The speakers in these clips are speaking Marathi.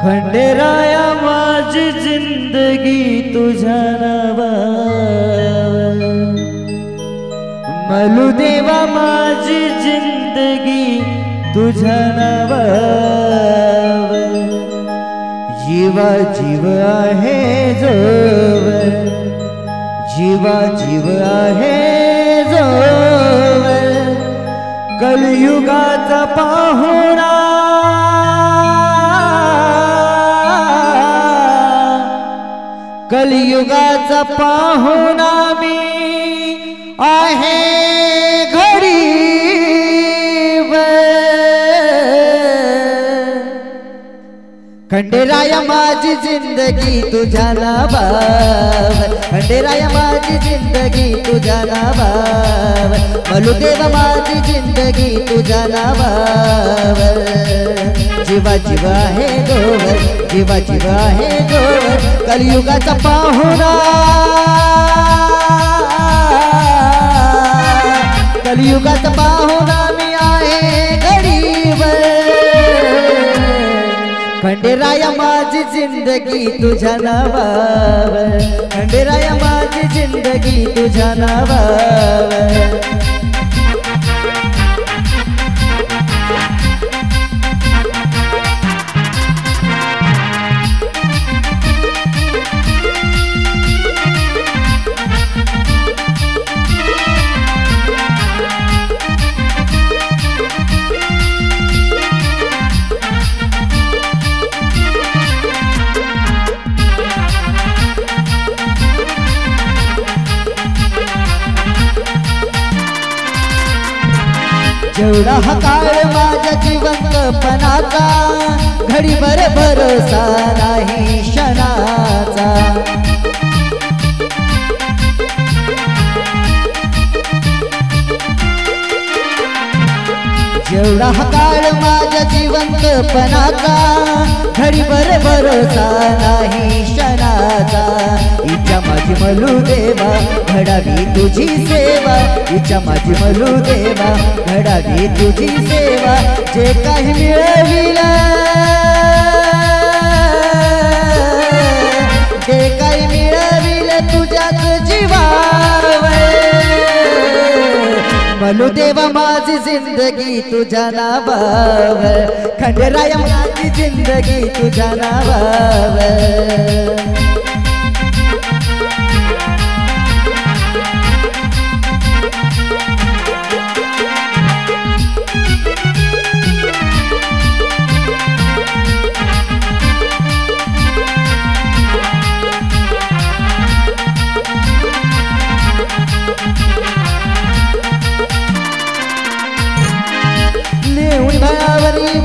खंडेराया माझी जिंदगी तुझ्या नावावर, मलुदेवा माझी जिंदगी तुझ्या नावावर, जीवा जीव आहे जोवर, जीवा जीव आहे जोवर, कलयुगाचा पाहुणा कलियुगाचा पाहुणा मी आहे घडीवर। खंडेराया माझी जिंदगी तुझ्या नावावर, खंडेराया माझी जिंदगी तुझ्या नावावर, मलुदेवा माझी जिंदगी तुझ्या नावावर, जीवा जीवा आहे जोवर, जीवा जीवा आहे जोवर, कलियुगाचा पाहुणा कलियुगाचा पाहुणा मी आहे घडीवर। खंडेराया माझी जिंदगी तुझ्या नावावर, खंडेराया माझी जिंदगी तुझ्या नावावर। जेवढा हा काळ माझ्या जिवंतपणाचा, घडीभर भरोसा नाही क्षणाचा, जेवढा हा काळ माझ्या जिवंतपणाचा, घडीभर भरोसा नाही क्षणाचा, इच्छा माझी मलुदेवा घडावी तुझी सेवा, इच्छा माझी मलुदेवा घडावी तुझी सेवा, जे काही मिळविलं जे काही मिळविलं तुझ्याच जीवावर, मलुदेवा माझी जिंदगी तुझ्या नावावर, खंडेराया माझी जिंदगी तुझ्या नावावर।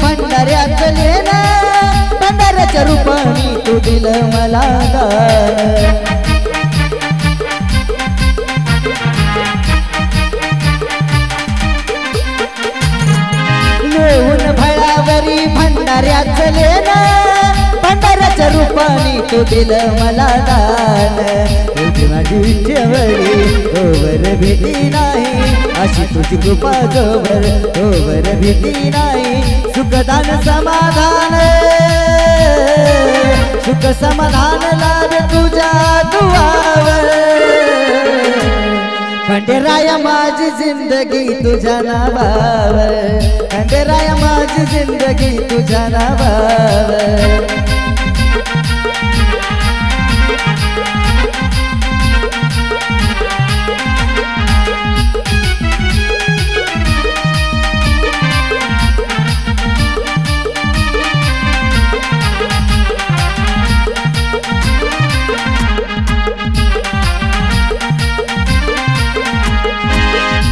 भंडाऱ्याच लेना भंडाऱ्याच्या रूपाने तू दिलं मला दान, नेऊन भळावरी भंडाऱ्याच लेना भंडाऱ्याच्या रूपाने तू दिलं मला दान, तुझी माझी ठेवली तोवर भीती नाही, अशी तुझी कृपा जोवर तोवर भीती नाही, सुखदान समाधान सुख समाधान लाभ तुझ्या दुआवर। खंडेराया माझी जिंदगी तुझ्या नावावर, खंडेराया माझी जिंदगी तुझ्या नावावर।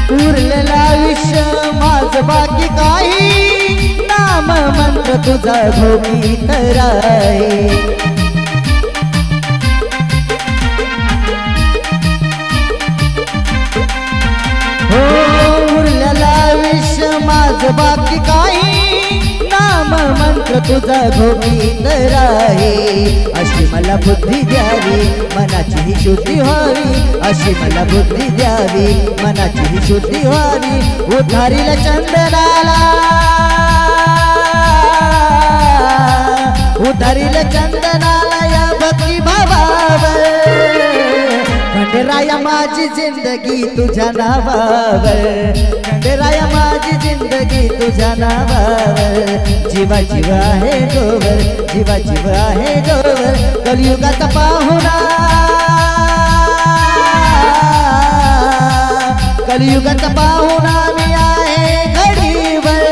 उरलेलं आयुष्य माझं बाकी काही, नाम मंत्र तुझा भोगी कराय, हो उरलेलं आयुष्य माझं बाकी काही, नाम मंत्र तुझा भोगी कराय, अशी मला बुद्धी द्यावी मनाची ही शुद्धी व्हावी, अशी मला बुद्धी द्यावी मनाची ही शुद्धी व्हावी, उधारीला चंदनाला धरिल चंदनाला या भक्ती भावावर खंडेराया माझी जिंदगी तुझ्या नावावर खंडेराया माझी जिंदगी तुझ्या नावावर जीवा जीव आहे जोवर जीवा जीव आहे जोवर कलियुगाचा पाहुणा कलियुगाचा पाहुणा मी आहे घडीवर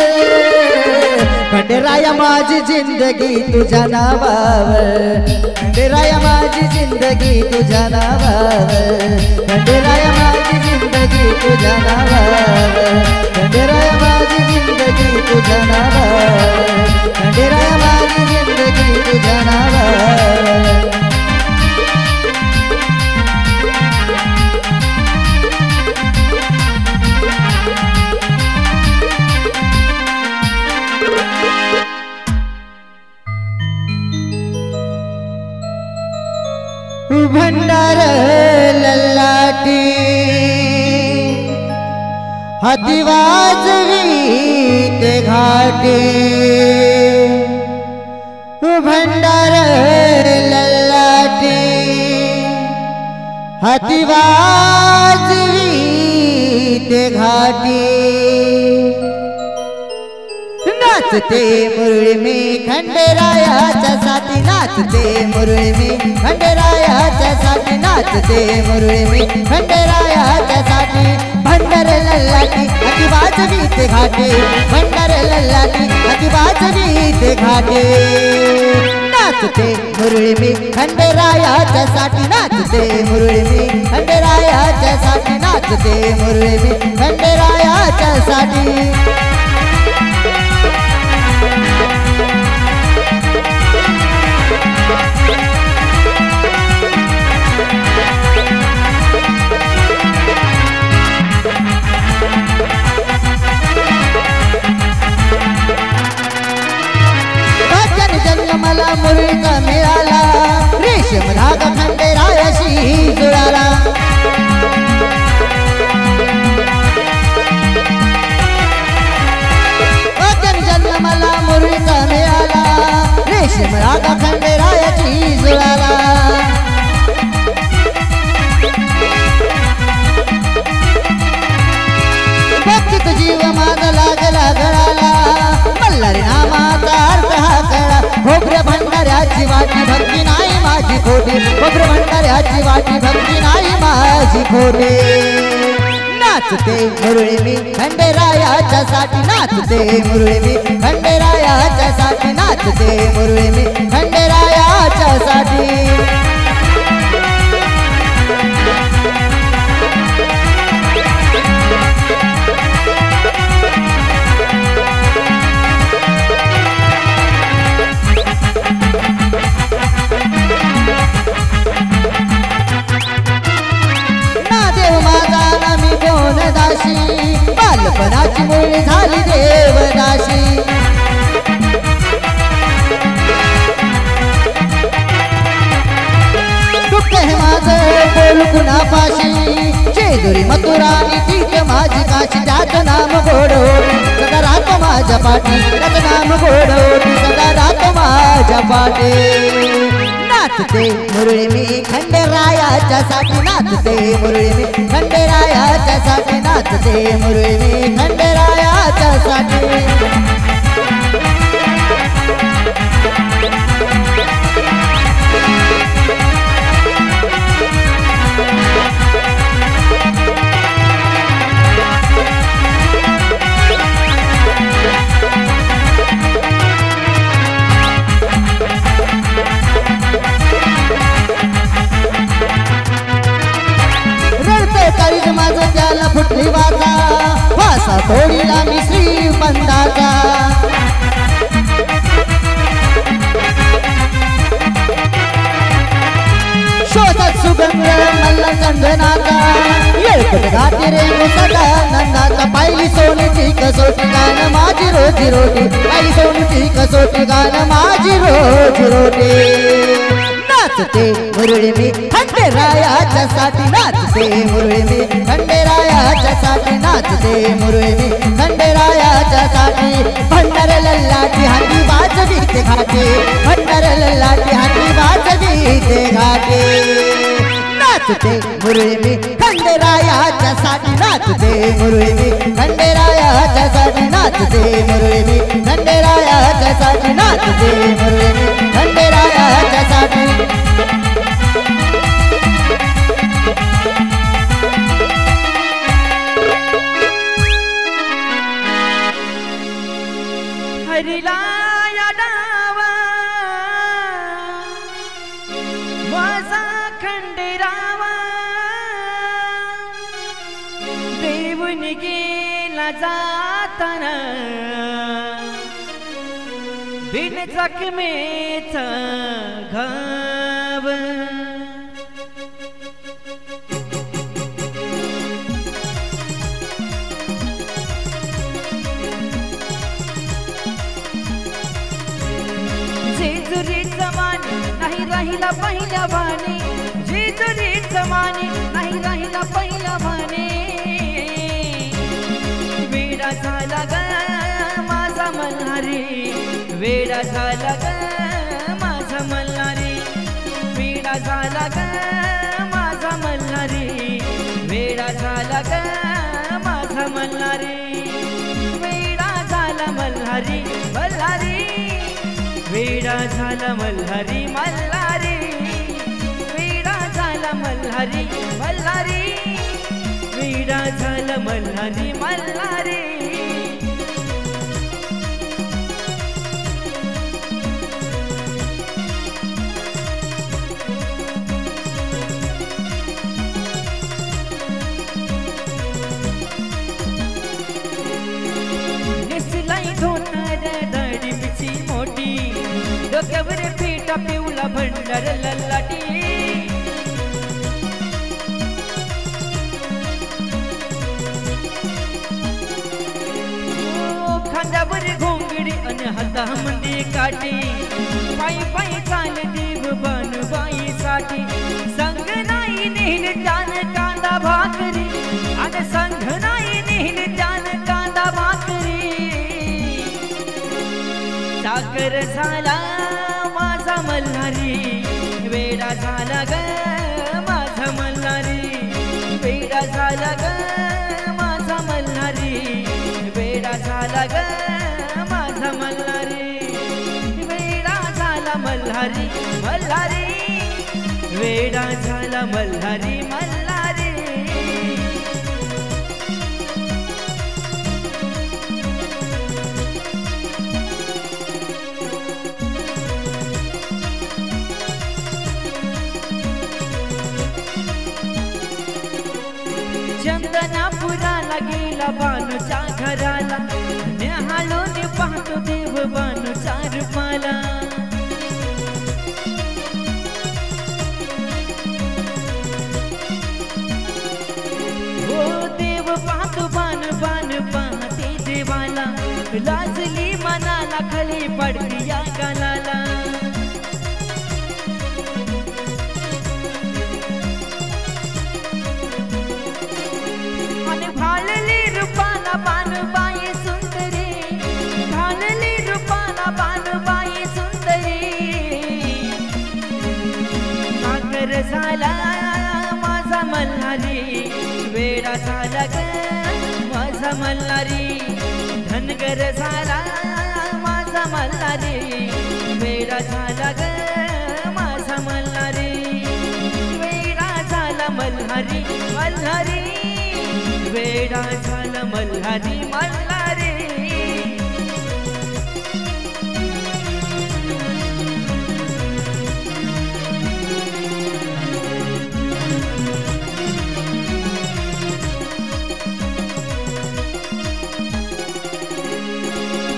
खंडेराया माझी जिंदगी तुझ्या नावावर खंडेराया माझी जिंदगी तुझ्या नावावर खंडेराया माझी जिंदगी तुझ्या नावावर खंडेराया माझी जिंदगी तुझ्या नावावर खंडेराया माझी जिंदगी तुझ्या नावावर भंडार ललाटी हाती वाजवी ते घाटे भंडार ललाटी हाती वाजवी ते घाटे नाचते मुरळी मी खंडेरायाच्या साठी नाचते मुरळी मी खंडेरायाच्या साठी नाचते मुरळी मी खंडेरायाच्या साठी भंडार ललाटी हाती वाजवी ते घाटे भंडार ललाटी हाती वाजवी ते घाटे नाचते मुरळी मी खंडेरायाच्या साठी नाचते मुरळी मी खंडेरायाच्या साठी नाचते मुरळी मी खंडेरायाच्या साठी मला मुरळीचा मिळाला रेशम धागा खंडेरायाशी जुळाला जन्म मला मुरळीचा मिळाला रेशम धागा खंडेरायाशी जुळाला भक्तीत जीव माझा लागला गळाला मल्हारी नामाचा अर्थ हा कळा खोबऱ्या भंडाऱ्याची वाटी भक्ती नाही माझी खोटी खोबऱ्या भंडाऱ्याची वाटी भक्ती नाही माझी खोटी नाचते मुरळी मी खंडेरायाच्या साठी नाचते मुरळी मी खंडेरायाच्या साठी नाचते मुरळी मी खंडेरायाच्या साठी बालपणाची मुरळी झाली देवदासी दुःख हे माझं बोल कुणापाशी जेजुरी मथुरानी तीच माझी काशी त्याचं नाम गोडोटी सदा राहतो माझ्या पाठी त्याचं नाम गोडोटी सदा राहतो माझ्या पाठी नाचते मुरळी मी खंडेरायाच्या साठी नाचते मुरळी मी खंडेरायाच्या साठी नाचते मुरळी मी खंडेरायाच्या साठी माझं त्याला फुटली वाचा वासा तोडीला मी श्रीमंताचा शोधत सुगंध मल्ला चंदनाचा येळपट गाती रे सदा नंदाचा पाहिली सोनीची कसोटी गाणं माझी रोजी रोटी पाहिली सोनीची कसोटी गाणं माझी रोजी रोटी नाचते मुरळी मी खंडेरायाच्या साठी नाचते मुरळी मी खंडेरायाच्या साठी नाचते मुरळी मी खंडेरायाच्या साठी भंडार ललाटी हाती वाजवी ते घाटे भंडारला लाटी हाती वाजवी ते घाटे नाचते मुरळी मी खंडेरायाच्या साठी नाचते मुरळी मी खंडेरायाच्या साठी नाचते मुरळी मी खंडेरायाच्या साठी नाचते मुरळी मी खंडेरायाच्या साठी हरिलाया डावा माझा खंडेरावा देऊन गेला जाताना बिन जखमेचा घाव जेजुरीचा मानी नाही राहिला पहिल्या भाने जेजुरीचा मानी नाही राहिला पहिल्या भाने वेडा झाला ग माझा मल्हारी वेडा झाला ग माझा मल्हारी वेडा झाला ग माझा मल्हारी वेडा झाला ग माझा मल्हारी वेडा झाला मल्हारी मल्हारी वेडा झाला मल्हारी मल्हारी वेडा झाला मल्हारी मल्हारी वेडा झाला मल्हारी मल्हारी नेसलाई धोतर दाढीची मोठी डोक्यावर पिठा पिवला भंडार ललाटी खांद्यावर घोंगडी अन हातामध्ये काठी पायी पायी चाल देव बानुबाई साठी संग नाही नेहल त्यान कांदा भाकरी अन संग नाही नेहल त्यान कांदा भाकरी साखर झाला माझा मल्हारी वेडा झाला ग माझा मल्हारी वेडा झाला ग माझा मल्हारी वेडा झाला ग माझा मल्हारी वेडा झाला मल्हारी मल्हारी वेडा झाला मल्हारी मल्हारी चंदनापुराला गेला बानूच्या घराला न्याहाळून पाहतो देव बानूच्या रूपाला हो देव पाहतो बान बान पाहते देवाला लाजली मनाला खाली पडली या गालाला भालली रूपाला बानुबाई सुंदरी भालली रूपाला बानुबाई सुंदरी साखर झाला माझा मल्हारी वेडा झाला ग माझा मल्हारी धनगर झाला माझा मल्हारी वेडा झाला ग माझा मल्हारी वेडा झाला मल्हारी मल्हारी वेडा झाला मल्हारी मल्हारी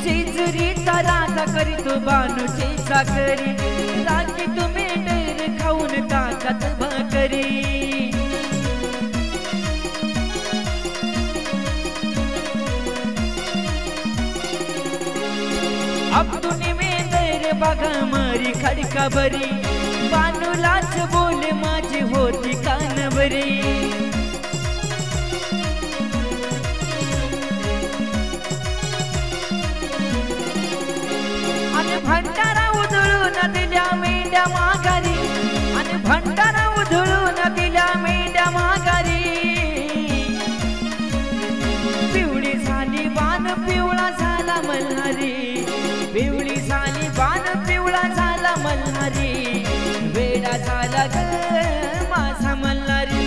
जेजुरीचा राजा करीतो बानूची चाकरी राखी तुम्ही डेर खाऊन टाकत भाकरी अब्दुनी में देर बघा मारी खडका बरी बानूलाच बोले माझी होती कानबरी आणि भंडार पिवळी झाली बाण पिवळा झाला मल्हारी वेडा झाला ग माझा मल्हारी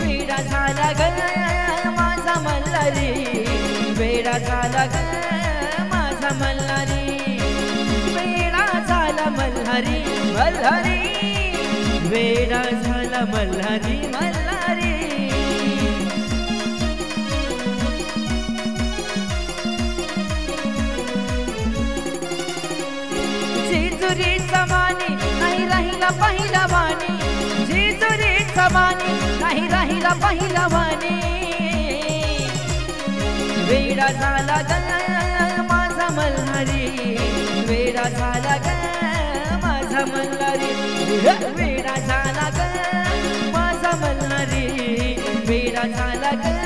वेडा झाला ग माझा मल्हारी वेडा झाला ग माझा मल्हारी वेडा झाला मल्हारी मल्हारी वेडा झाला मल्हारी मल्हारी जेजुरी समानी नाही राहिला पहिला वाणी जेजुरी समानी नाही राहिला पहिला वाणी वेडा झाला ग माझा मल्हारी वेडा झाला ग माझा मल्हारी वेडा झाला ग माझा मल्हारी वेडा झाला ग